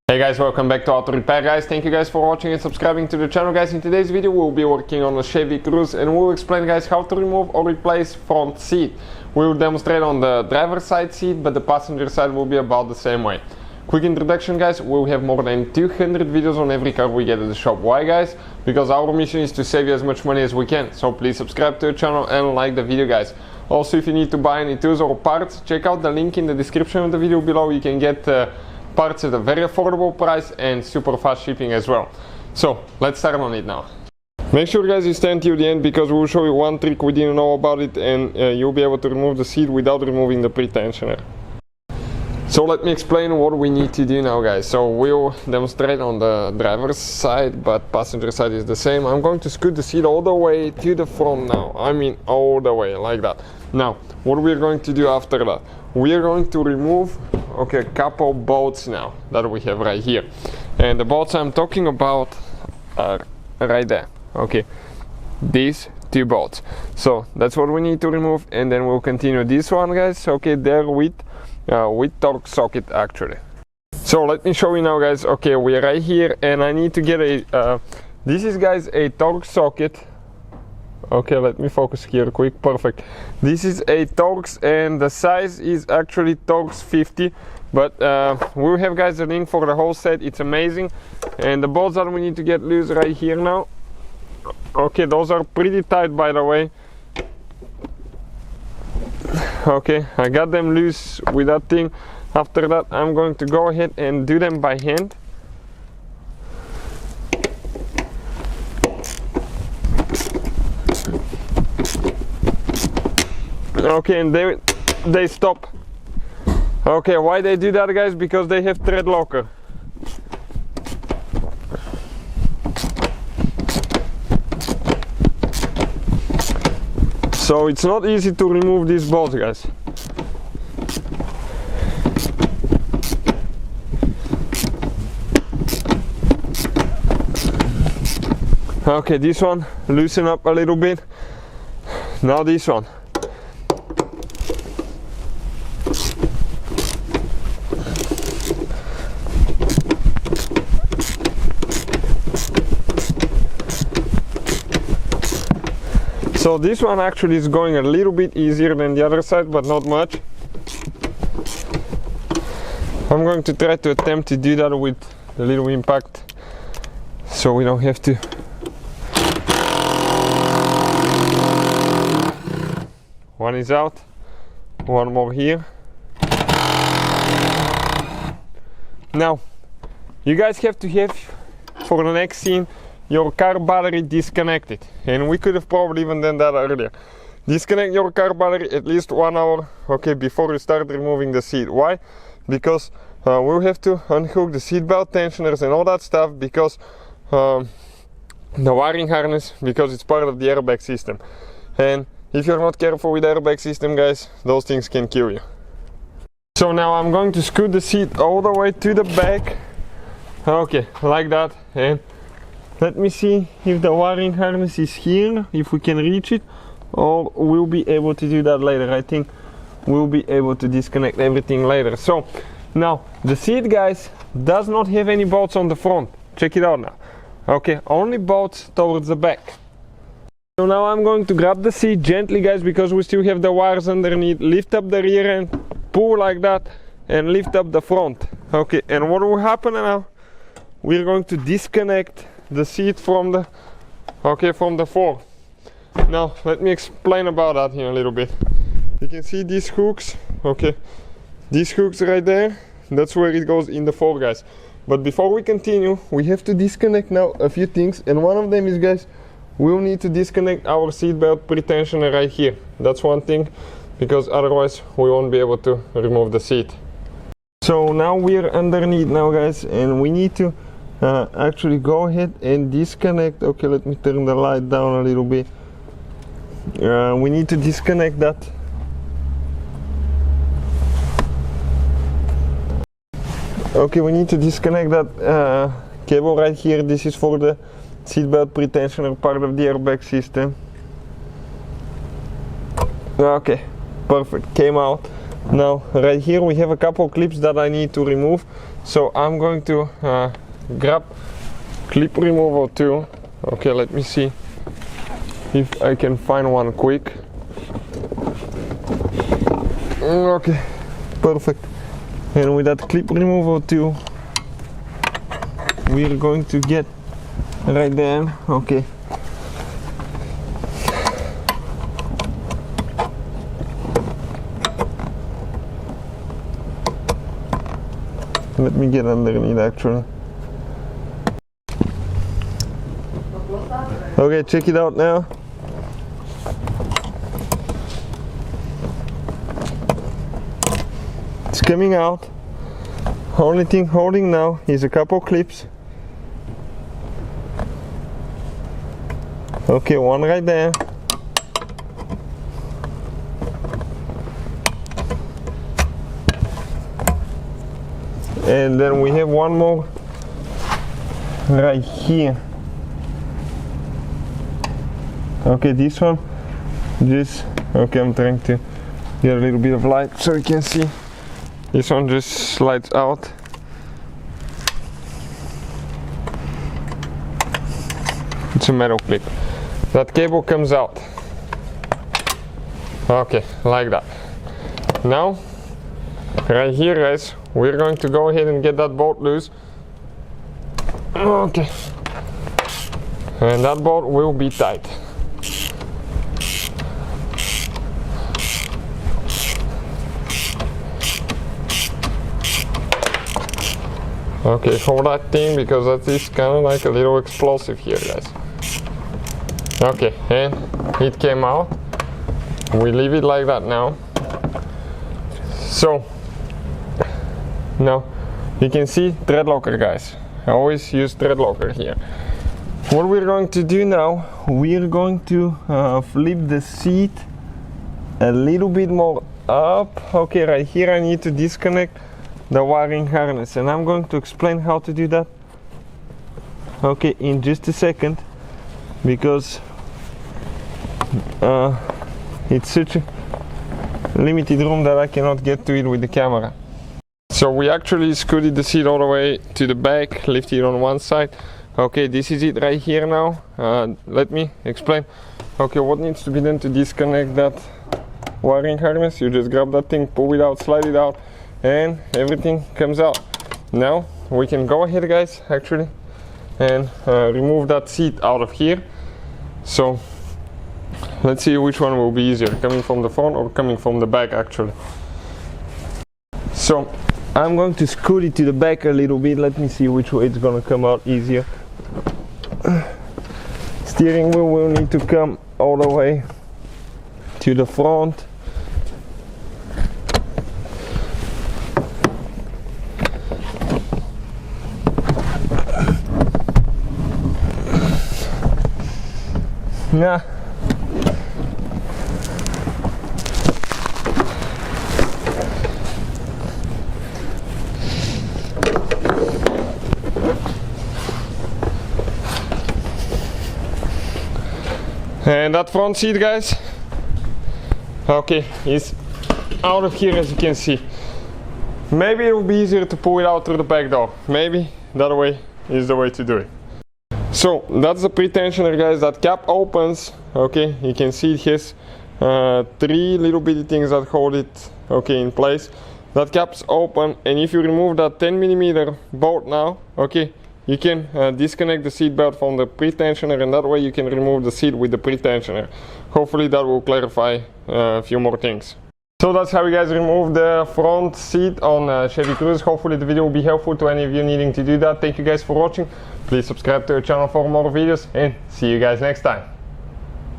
Hey guys, welcome back to Auto Repair guys. Thank you guys for watching and subscribing to the channel guys. In today's video we'll be working on a Chevy Cruze and we'll explain guys how to remove or replace front seat. We will demonstrate on the driver's side seat, but the passenger side will be about the same way. Quick introduction guys, we'll have more than 200 videos on every car we get at the shop. Why guys? Because our mission is to save you as much money as we can. So please subscribe to the channel and like the video guys. Also, if you need to buy any tools or parts, check out the link in the description of the video below. You can get parts at a very affordable price and super fast shipping as well. So let's start on it now. Make sure guys you stay until the end because we'll show you one trick we didn't know about it, and you'll be able to remove the seat without removing the pretensioner. So let me explain what we need to do now guys. So we'll demonstrate on the driver's side, but passenger side is the same. I'm going to scoot the seat all the way to the front now. I mean all the way like that. Now what we're going to do after that, we are going to remove a couple bolts now that we have right here, and the bolts I'm talking about are right there. Okay, these two bolts. So that's what we need to remove, and then we'll continue this one guys. Okay, there with torque socket actually. So let me show you now guys. Okay, we're right here and I need to get a this is guys a torque socket. Okay, let me focus here quick. Perfect. This is a Torx and the size is actually Torx 50, but we'll have guys a link for the whole set. It's amazing. And the bolts that we need to get loose right here now. Okay, those are pretty tight by the way. Okay, I got them loose with that thing. After that I'm going to go ahead and do them by hand. Okay, and they stop. Okay, why they do that guys? Because they have thread locker. So it's not easy to remove these bolts guys. Okay, this one loosen up a little bit. Now this one. So this one actually is going a little bit easier than the other side, but not much. I'm going to try to attempt to do that with a little impact, so we don't have to. One is out, one more here. Now, you guys have to have, for the next scene, your car battery disconnected, and we could have probably even done that earlier. Disconnect your car battery at least 1 hour, okay, before you start removing the seat. Why? Because we'll have to unhook the seat belt tensioners and all that stuff, because the wiring harness, because it's part of the airbag system, and if you're not careful with the airbag system guys, those things can kill you. So now I'm going to scoot the seat all the way to the back, okay, like that, and let me see if the wiring harness is here, if we can reach it, or we'll be able to do that later. I think we'll be able to disconnect everything later. So now the seat guys does not have any bolts on the front. Check it out now. Okay, only bolts towards the back. So now I'm going to grab the seat gently guys, because we still have the wires underneath. Lift up the rear end, pull like that, and lift up the front. Okay, and what will happen now? We're going to disconnect the seat from the floor. Now let me explain about that here a little bit. You can see these hooks. Okay, these hooks right there, that's where it goes in the floor guys. But before we continue, we have to disconnect now a few things, and one of them is guys, we'll need to disconnect our seat belt pretensioner right here. That's one thing, because otherwise we won't be able to remove the seat. So now we're underneath now guys, and we need to actually go ahead and disconnect. Okay, let me turn the light down a little bit. We need to disconnect that. Okay, we need to disconnect that cable right here. This is for the seatbelt pretensioner, part of the airbag system. Okay, perfect, came out. Now right here we have a couple clips that I need to remove, so I'm going to grab clip removal too. Okay, let me see if I can find one quick. Okay, perfect. And with that clip removal too, we're going to get right there. Okay. Let me get underneath actually. Okay, check it out now. It's coming out. Only thing holding now is a couple clips. Okay, one right there. And then we have one more right here. Okay, this one just, okay, I'm trying to get a little bit of light so you can see. This one just slides out. It's a metal clip. That cable comes out. Okay, like that. Now, right here guys, we're going to go ahead and get that bolt loose. Okay. And that bolt will be tight. Okay, hold that thing because that is kind of like a little explosive here guys. Okay, and it came out. We leave it like that now. So now you can see thread locker guys. I always use thread locker here. What we're going to do now, we're going to flip the seat a little bit more up. Okay, right here I need to disconnect the wiring harness, and I'm going to explain how to do that, okay, in just a second, because it's such a limited room that I cannot get to it with the camera. So we actually scooted the seat all the way to the back, lifted it on one side. Okay, this is it right here now. Let me explain. Okay, what needs to be done to disconnect that wiring harness? You just grab that thing, pull it out, slide it out, and everything comes out. Now we can go ahead guys actually and remove that seat out of here. So let's see which one will be easier, coming from the front or coming from the back actually. So I'm going to scoot it to the back a little bit. Let me see which way it's gonna come out easier. Steering wheel will need to come all the way to the front. Yeah. And that front seat guys, okay, is out of here as you can see. Maybe it will be easier to pull it out through the back door. Maybe that way is the way to do it. So that's the pre-tensioner guys. That cap opens, okay, you can see it has three little bitty things that hold it, okay, in place. That cap's open, and if you remove that 10mm bolt now, okay, you can disconnect the seat belt from the pre-tensioner, and that way you can remove the seat with the pre-tensioner. Hopefully that will clarify a few more things. So that's how you guys remove the front seat on Chevy Cruze. Hopefully the video will be helpful to any of you needing to do that. Thank you guys for watching. Please subscribe to our channel for more videos, and see you guys next time.